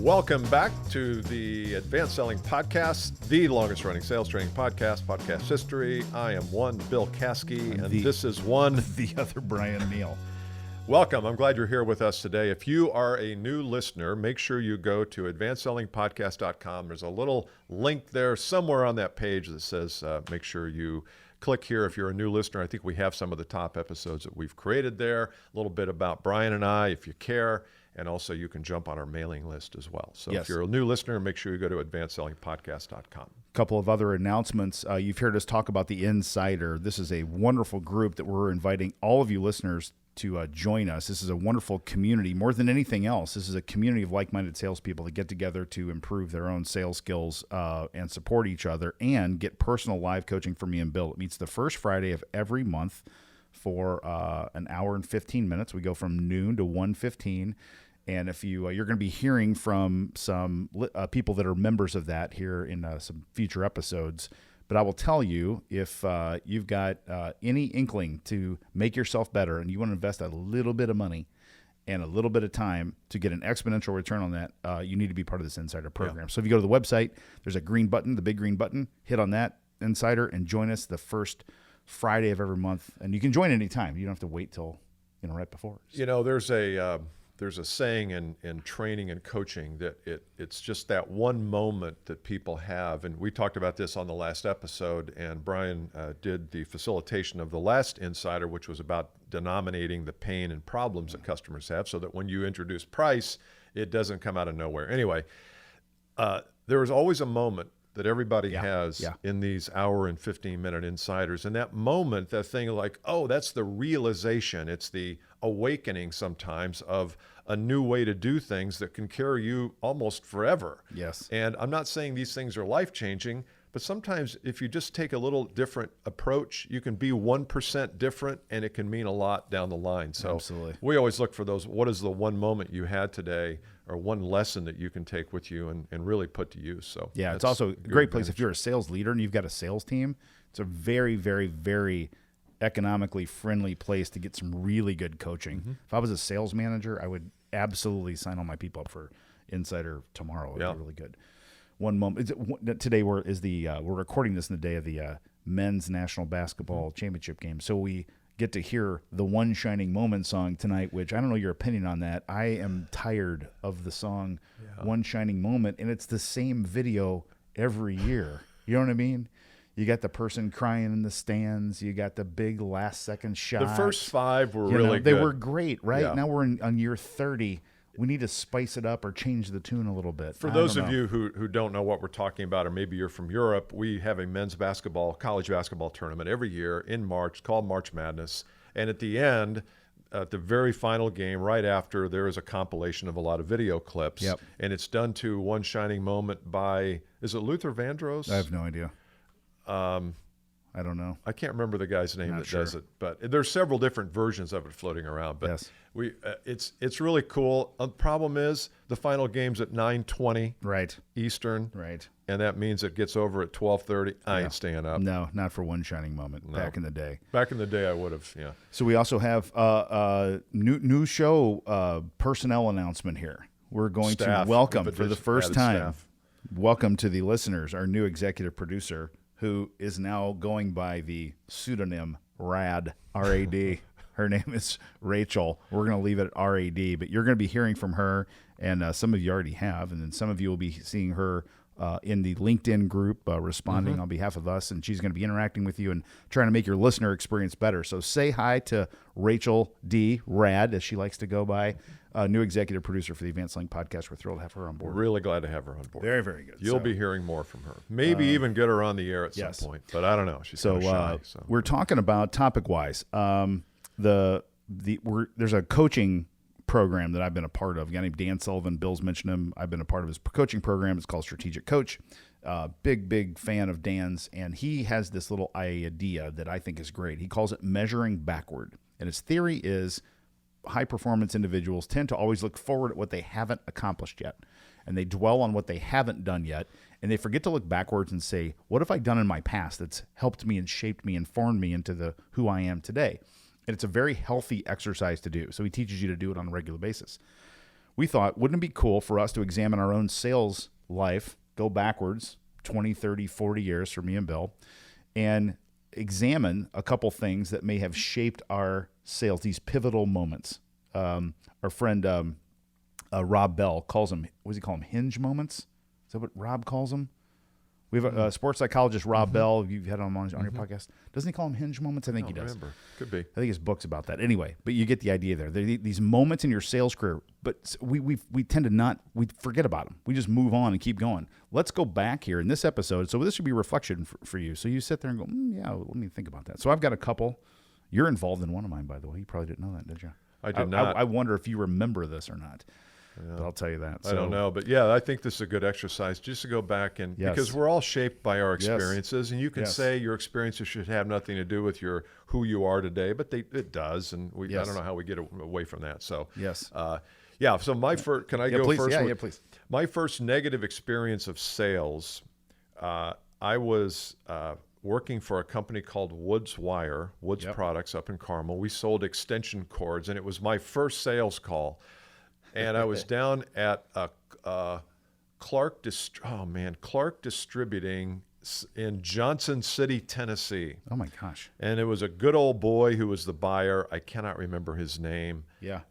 Welcome back to the Advanced Selling Podcast, the longest running sales training podcast history. I am one Bill Caskey, and this is one the other Brian Neal. Welcome. I'm glad you're here with us today. If you are a new listener, make sure you go to advancedsellingpodcast.com. There's a little link there somewhere on that page that says make sure you click here if you're a new listener. I think we have some of the top episodes that we've created there, a little bit about Brian and I, if you care. And also you can jump on our mailing list as well. So If you're a new listener, make sure you go to advancedsellingpodcast.com. A couple of other announcements. You've heard us talk about the Insider. This is a wonderful group that we're inviting all of you listeners to join us. This is a wonderful community. More than anything else, this is a community of like-minded salespeople that get together to improve their own sales skills and support each other and get personal live coaching from me and Bill. It meets the first Friday of every month for an hour and 15 minutes. We go from noon to 1:15. And if you're going to be hearing from some people that are members of that here in some future episodes. But I will tell you, if you've got any inkling to make yourself better and you want to invest a little bit of money and a little bit of time to get an exponential return on that, you need to be part of this Insider program. Yeah. So if you go to the website, there's a green button, the big green button. Hit on that, Insider, and join us the first Friday of every month. And you can join anytime. You don't have to wait till right before. So. There's a saying in training and coaching that it's just that one moment that people have. And we talked about this on the last episode, and Brian did the facilitation of the last Insider, which was about denominating the pain and problems that customers have so that when you introduce price, it doesn't come out of nowhere. Anyway, there is always a moment that everybody has in these hour and 15-minute Insiders. And that moment, that thing like, oh, that's the realization. It's the awakening sometimes of a new way to do things that can carry you almost forever. Yes. And I'm not saying these things are life-changing, but sometimes if you just take a little different approach, you can be 1% different, and it can mean a lot down the line. So Absolutely. We always look for those, what is the one moment you had today or one lesson that you can take with you and really put to use. So yeah, it's also a great place if you're a sales leader and you've got a sales team. It's a very, very, very economically friendly place to get some really good coaching. Mm-hmm. If I was a sales manager, I would absolutely sign all my people up for Insider tomorrow. It'd be really good. One moment today we're recording this in the day of the men's national basketball championship game. So we get to hear the One Shining Moment song tonight, which I don't know your opinion on that. I am tired of the song One Shining Moment, and it's the same video every year. You know what I mean? You got the person crying in the stands. You got the big last-second shot. The first five were really good. They were great, right? Yeah. Now we're on year 30. We need to spice it up or change the tune a little bit. For those of you who don't know what we're talking about, or maybe you're from Europe, we have a men's basketball, college basketball tournament every year in March called March Madness. And at the end, at the very final game, right after, there is a compilation of a lot of video clips. Yep. And it's done to One Shining Moment by, is it Luther Vandross? I have no idea. I don't know. I can't remember the guy's name does it, but there's several different versions of it floating around. But it's really cool. The problem is the final game's at 9:20 Eastern, and that means it gets over at 12:30. I ain't staying up. No, not for One Shining Moment. No. Back in the day. Back in the day, I would have. Yeah. So we also have new show personnel announcement here. We're going to welcome for the first time. Welcome to the listeners, our new executive producer, who is now going by the pseudonym RAD, R-A-D. Her name is Rachel. We're going to leave it at R-A-D, but you're going to be hearing from her, and some of you already have, and then some of you will be seeing her in the LinkedIn group responding on behalf of us, and she's going to be interacting with you and trying to make your listener experience better. So say hi to Rachel D. Rad, as she likes to go by, new executive producer for the Advanced Selling Podcast. We're thrilled to have her on board. We're really glad to have her on board. Very, very good. You'll be hearing more from her. Maybe even get her on the air at some point, but I don't know. She's so shy. So we're talking about topic-wise. There's a coaching program that I've been a part of. A guy named Dan Sullivan, Bill's mentioned him. I've been a part of his coaching program. It's called Strategic Coach. Big fan of Dan's, and he has this little idea that I think is great. He calls it measuring backward, and his theory is high-performance individuals tend to always look forward at what they haven't accomplished yet, and they dwell on what they haven't done yet, and they forget to look backwards and say, what have I done in my past that's helped me and shaped me and formed me into who I am today? And it's a very healthy exercise to do. So he teaches you to do it on a regular basis. we thought, wouldn't it be cool for us to examine our own sales life, go backwards 20, 30, 40 years for me and Bill, and examine a couple things that may have shaped our sales, these pivotal moments. Our friend Rob Bell calls them, what does he call them, hinge moments? Is that what Rob calls them? We have a sports psychologist, Rob Bell. You've had him on your podcast. Doesn't he call them hinge moments? I think he does. Remember. Could be. I think his book's about that. Anyway, but you get the idea there. They're these moments in your sales career, but we tend to not, we forget about them. We just move on and keep going. Let's go back here in this episode. So this should be a reflection for you. So you sit there and go, yeah, let me think about that. So I've got a couple. You're involved in one of mine, by the way. You probably didn't know that, did you? I did not. I wonder if you remember this or not. Yeah. But I'll tell you that. I don't know. But yeah, I think this is a good exercise just to go back and because we're all shaped by our experiences. And you can say your experiences should have nothing to do with who you are today, but it does. And I don't know how we get away from that. So so my first, can I go please. first? Yeah, please. My first negative experience of sales, I was working for a company called Woods Products up in Carmel. We sold extension cords, and it was my first sales call. And I was down at Clark Distributing in Johnson City, Tennessee. Oh my gosh! And it was a good old boy who was the buyer. I cannot remember his name. Yeah.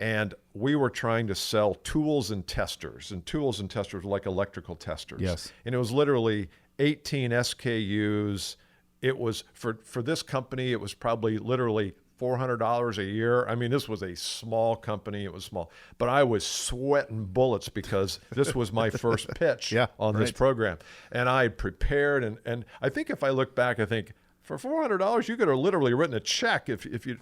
And we were trying to sell tools and testers were like electrical testers. Yes. And it was literally 18 SKUs. It was for this company. It was probably literally $400 a year. I mean, this was a small company. It was small, but I was sweating bullets because this was my first pitch on this program. And I had prepared. And I think if I look back, I think for $400, you could have literally written a check if you,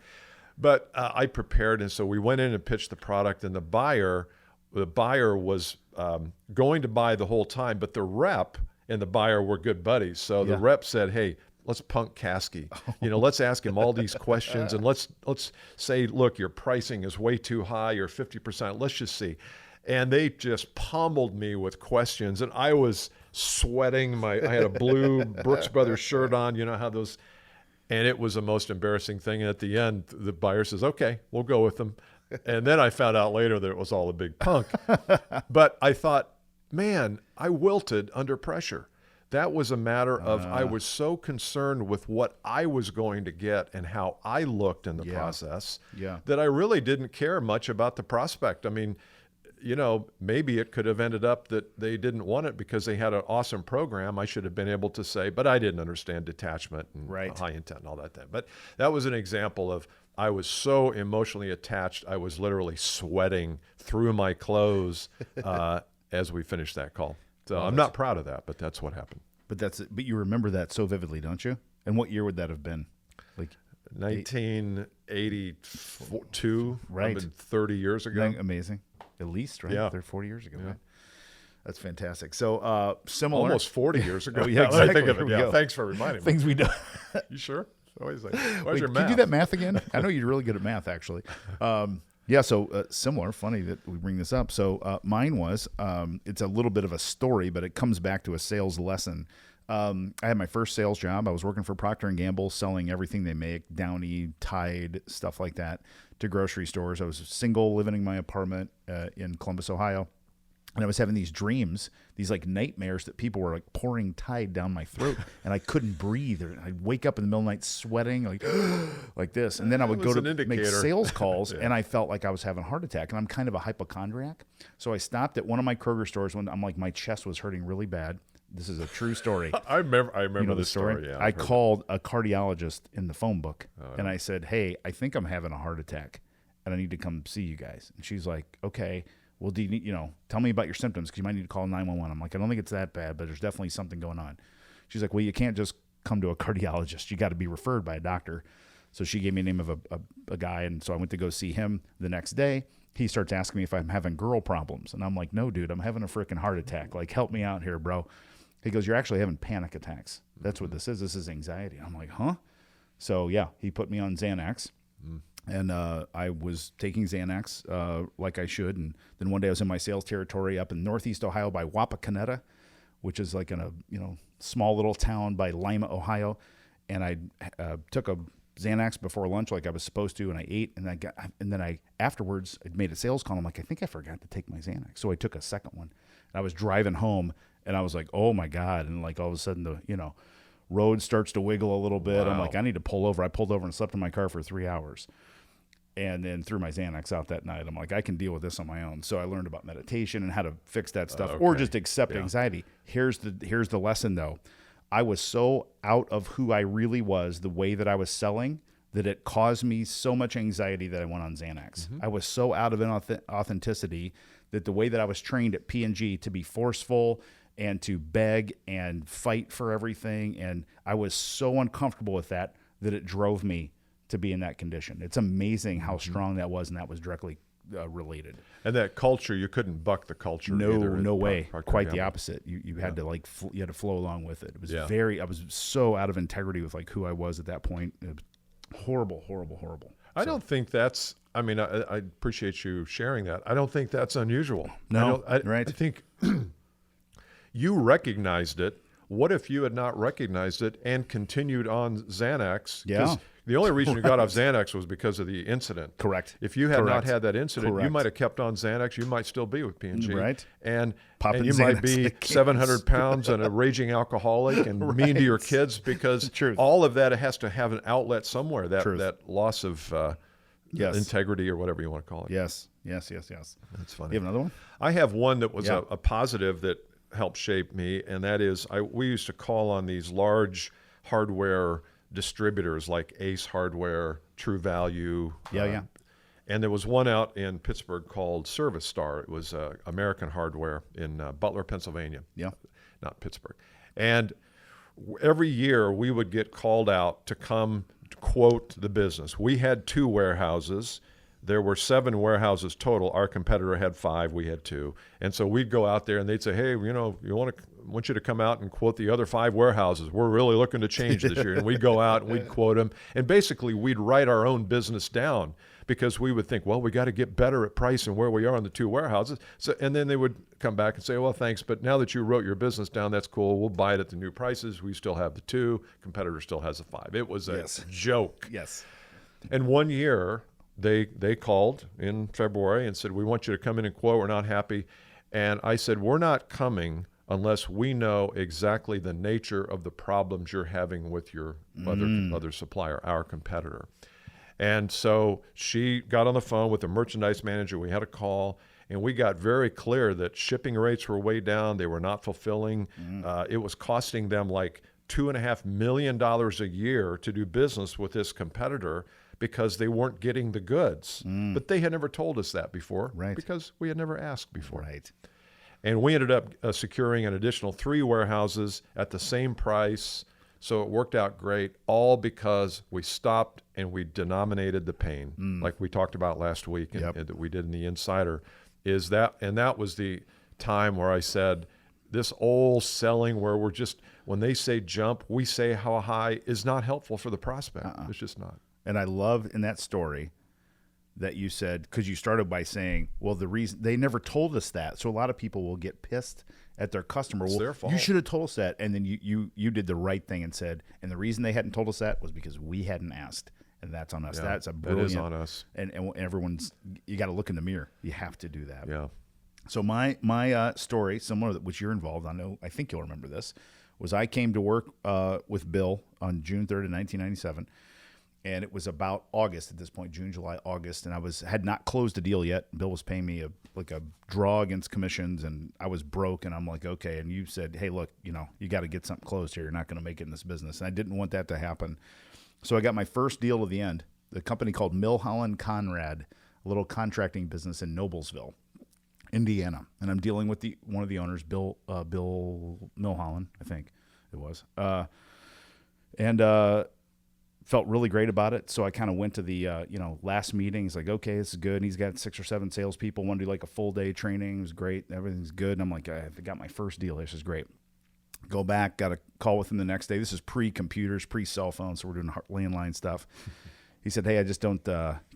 but I prepared. And so we went in and pitched the product, and the buyer was going to buy the whole time, but the rep and the buyer were good buddies. So the rep said, hey, let's punk Caskey. Let's ask him all these questions, and let's say, look, your pricing is way too high. You're 50%. Let's just see. And they just pummeled me with questions, and I was sweating. I had a blue Brooks Brothers shirt on. You know how those, and it was the most embarrassing thing. And at the end, the buyer says, okay, we'll go with them. And then I found out later that it was all a big punk. But I thought, man, I wilted under pressure. That was a matter of I was so concerned with what I was going to get and how I looked in the process that I really didn't care much about the prospect. I mean, maybe it could have ended up that they didn't want it because they had an awesome program. I should have been able to say, but I didn't understand detachment and high intent and all that. But that was an example of I was so emotionally attached. I was literally sweating through my clothes as we finished that call. So I'm not proud of that, but that's what happened. But you remember that so vividly, don't you? And what year would that have been? Like 1982, right? 30 years ago. Amazing, at least, right? Yeah, 40 years ago. Yeah. Right? That's fantastic. So similar, almost 40 years ago. Yeah, exactly. I think of it. Yeah. Thanks for reminding me. Things we do. You sure? Always like, where's your math? Can you do that math again? I know you're really good at math, actually. So similar, funny that we bring this up. So mine was, it's a little bit of a story, but it comes back to a sales lesson. I had my first sales job. I was working for Procter & Gamble, selling everything they make, Downy, Tide, stuff like that, to grocery stores. I was single, living in my apartment in Columbus, Ohio. And I was having these dreams, these like nightmares that people were like pouring Tide down my throat, and I couldn't breathe. Or I'd wake up in the middle of the night sweating like this. And then I would go to make sales calls, and I felt like I was having a heart attack. And I'm kind of a hypochondriac. So I stopped at one of my Kroger stores when I'm like, my chest was hurting really bad. This is a true story. I remember this story. Yeah, I called a cardiologist in the phone book, and I said, hey, I think I'm having a heart attack, and I need to come see you guys. And she's like, okay. Well, do you need, tell me about your symptoms because you might need to call 911. I'm like, I don't think it's that bad, but there's definitely something going on. She's like, well, you can't just come to a cardiologist. You got to be referred by a doctor. So she gave me the name of a guy, and so I went to go see him the next day. He starts asking me if I'm having girl problems, and I'm like, no, dude, I'm having a freaking heart attack. Like, help me out here, bro. He goes, you're actually having panic attacks. That's what this is. This is anxiety. I'm like, huh? So, yeah, he put me on Xanax. And I was taking Xanax like I should. And then one day I was in my sales territory up in Northeast Ohio by Wapakoneta, which is like in a small little town by Lima, Ohio. And I took a Xanax before lunch like I was supposed to, and I ate, and then I afterwards I made a sales call. I'm like, I think I forgot to take my Xanax, so I took a second one. And I was driving home, and I was like, oh my God, and like all of a sudden the road starts to wiggle a little bit. Wow. I'm like, I need to pull over. I pulled over and slept in my car for 3 hours, and then threw my Xanax out that night. I'm like, I can deal with this on my own. So I learned about meditation and how to fix that stuff, or just accept anxiety. Here's the lesson though. I was so out of who I really was, the way that I was selling, that it caused me so much anxiety that I went on Xanax. I was so out of authenticity that the way that I was trained at P&G to be forceful and to beg and fight for everything, and I was so uncomfortable with that it drove me to be in that condition. It's amazing how strong that was, and that was directly related. And that culture, you couldn't buck the culture. No way. Quite the Gamble. opposite. You had to you had to flow along with it. It was I was so out of integrity with like who I was at that point. It was horrible. I don't think that's. I mean, I appreciate you sharing that. I don't think that's unusual. No, I think you recognized it. What if you had not recognized it and continued on Xanax? Yeah. The only reason you got off Xanax was because of the incident. Correct. If you had not had that incident, you Correct. might have kept on Xanax. You might still be with P&G. Right. And Popping you might Xanax be like 700 pounds and a raging alcoholic and mean to your kids because Truth. all of that has to have an outlet somewhere, Truth. that loss of integrity or whatever you want to call it. Yes. That's funny. You have another one? I have one that was a positive that helped shape me, and that is we used to call on these large hardware distributors like Ace Hardware, True Value. And there was one out in Pittsburgh called Service Star. It was American Hardware in Butler, Pennsylvania. Yeah. Not Pittsburgh. And every year we would get called out to come quote the business. We had 2 warehouses. There were 7 warehouses total. Our competitor had 5. We had 2. And so we'd go out there and they'd say, hey, want you to come out and quote the other 5 warehouses. We're really looking to change this year. And we'd go out and we'd quote them. And basically we'd write our own business down because we would think, well, we got to get better at price and where we are on the 2 warehouses. So, and then they would come back and say, well, thanks, but now that you wrote your business down, that's cool. We'll buy it at the new prices. We still have the 2. Competitor still has the 5. It was a joke. Yes. And one year they called in February and said, we want you to come in and quote. We're not happy. And I said, we're not coming unless we know exactly the nature of the problems you're having with your other supplier, our competitor. And so she got on the phone with the merchandise manager. We had a call, and we got very clear that shipping rates were way down. They were not fulfilling. It was costing them like $2.5 million a year to do business with this competitor because they weren't getting the goods. But they had never told us that before because we had never asked before. Right. And we ended up securing an additional 3 warehouses at the same price. So it worked out great, all because we stopped and we denominated the pain, like we talked about last week and that we did in the Insider. And that was the time where I said, this old selling where we're just, when they say jump, we say how high is not helpful for the prospect. It's just not. And I love in that story that you said, because you started by saying, well, the reason they never told us that. So a lot of people will get pissed at their customer. It's their fault. You should have told us that. And then you did the right thing and said, and the reason they hadn't told us that was because we hadn't asked. And that's on us. Yeah, that's a brilliant. That is on us. And everyone's, you got to look in the mirror. You have to do that. Yeah. So my story, similar to which you're involved, I think you'll remember this, was I came to work with Bill on June 3rd of 1997. And it was about August at this point, June, July, August, and I had not closed a deal yet. Bill was paying me a draw against commissions, and I was broke. And I'm like, okay. And you said, hey, look, you got to get something closed here. You're not going to make it in this business. And I didn't want that to happen. So I got my first deal to the end. The company called Milholland Conrad, a little contracting business in Noblesville, Indiana. And I'm dealing with one of the owners, Bill Milholland, I think it was, felt really great about it. So I kind of went to the, last meeting. He's like, okay, this is good. And he's got 6 or 7 salespeople, want to do like a full day training. It was great. Everything's good. And I'm like, I got my first deal. This is great. Go back, got a call with him the next day. This is pre-computers, pre-cell phones. So we're doing landline stuff. He said, hey, I just don't,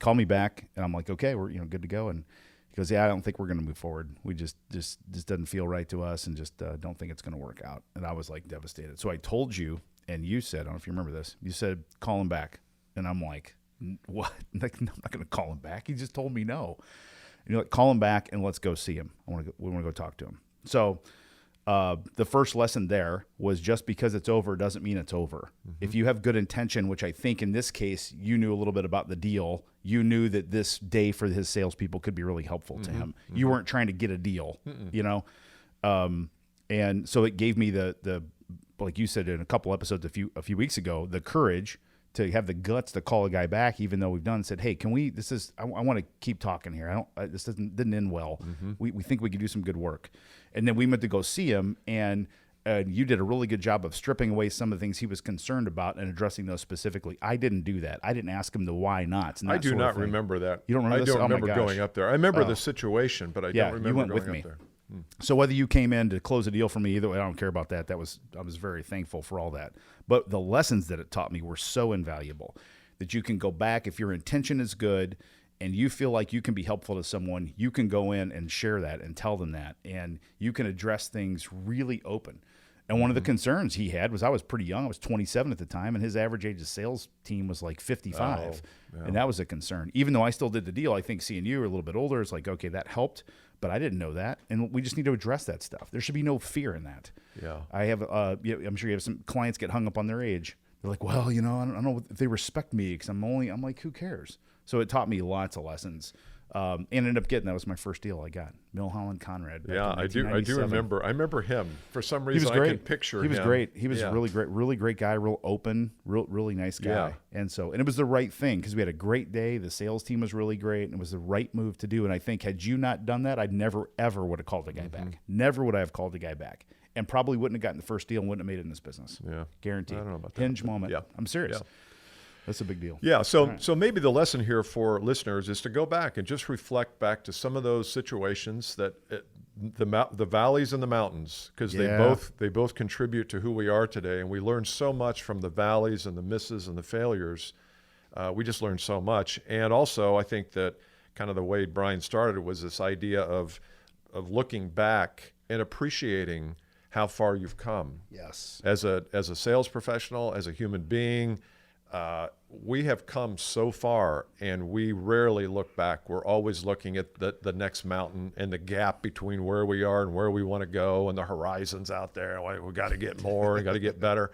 call me back. And I'm like, okay, we're, good to go. And he goes, yeah, I don't think we're going to move forward. We just doesn't feel right to us and just don't think it's going to work out. And I was like devastated. So I told you, and you said, I don't know if you remember this, you said, call him back. And I'm like, what? Like, I'm not going to call him back. He just told me no. And you're like, call him back and let's go see him. We want to go talk to him. So the first lesson there was just because it's over doesn't mean it's over. If you have good intention, which I think in this case, you knew a little bit about the deal. You knew that this day for his salespeople could be really helpful to him. You weren't trying to get a deal, you know? And so it gave me the like you said in a couple episodes a few weeks ago, the courage to have the guts to call a guy back, even though we've done said, hey, can we, I want to keep talking here. This didn't end well. We think we could do some good work. And then we went to go see him, and you did a really good job of stripping away some of the things he was concerned about and addressing those specifically. I didn't do that. I didn't ask him the why nots. I do not remember that. You don't remember this? I don't remember Oh my gosh. going up there. I remember the situation, but I don't remember you went going with me. up there. So whether you came in to close a deal for me, either way, I don't care about that. I was very thankful for all that. But the lessons that it taught me were so invaluable that you can go back if your intention is good and you feel like you can be helpful to someone, you can go in and share that and tell them that, and you can address things really open. And one of the concerns he had was I was pretty young. I was 27 at the time, and his average age of sales team was like 55. Oh, yeah. And that was a concern. Even though I still did the deal, I think seeing you were a little bit older, it's like, okay, that helped, but I didn't know that. And we just need to address that stuff. There should be no fear in that. Yeah. I have, I'm sure you have some clients get hung up on their age. They're like, well, you know, I don't know if they respect me because I'm like, who cares? So it taught me lots of lessons. And ended up getting, that was my first deal I got. Milholland Conrad. Yeah, I do remember. I remember him. For some reason, I can picture him. He was great. He was really great guy, real open, really nice guy. Yeah. And it was the right thing because we had a great day. The sales team was really great, and it was the right move to do. And I think had you not done that, I'd never, ever would have called the guy back. Never would I have called the guy back. And probably wouldn't have gotten the first deal and wouldn't have made it in this business. Yeah. Guaranteed. I don't know about that. Hinge moment. Yeah. I'm serious. Yeah. That's a big deal. Yeah, so maybe the lesson here for listeners is to go back and just reflect back to some of those situations that the valleys and the mountains, because they both contribute to who we are today, and we learn so much from the valleys and the misses and the failures. We just learned so much, and also I think that kind of the way Bryan started was this idea of looking back and appreciating how far you've come. Yes. As a sales professional, as a human being. We have come so far, and we rarely look back. We're always looking at the next mountain and the gap between where we are and where we want to go, and the horizons out there. We got to get more, we got to get better.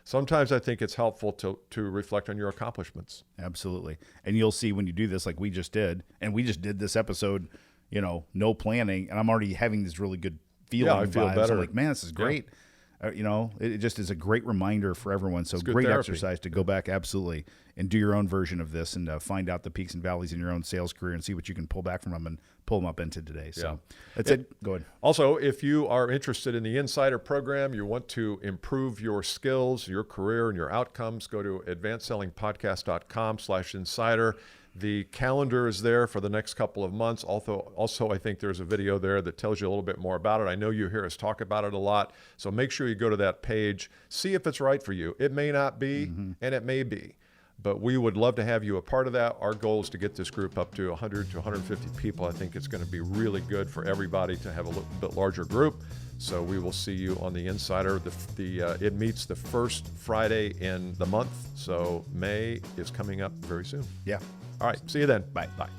Sometimes I think it's helpful to reflect on your accomplishments. Absolutely. And you'll see when you do this, like we just did, and we just did this episode, no planning, and I'm already having this really good feeling. Yeah, I feel vibes. better. I'm like, man, this is great. Yeah. It just is a great reminder for everyone. So great therapy. Exercise to go back, absolutely, and do your own version of this and find out the peaks and valleys in your own sales career and see what you can pull back from them and pull them up into today. So that's it. Go ahead. Also, if you are interested in the Insider program, you want to improve your skills, your career, and your outcomes, go to advancedsellingpodcast.com/insider. The calendar is there for the next couple of months. Also, I think there's a video there that tells you a little bit more about it. I know you hear us talk about it a lot, so make sure you go to that page, see if it's right for you. It may not be, and it may be, but we would love to have you a part of that. Our goal is to get this group up to 100 to 150 people. I think it's going to be really good for everybody to have a little bit larger group. So we will see you on the Insider. It meets the first Friday in the month, so May is coming up very soon. Yeah. All right. See you then. Bye. Bye.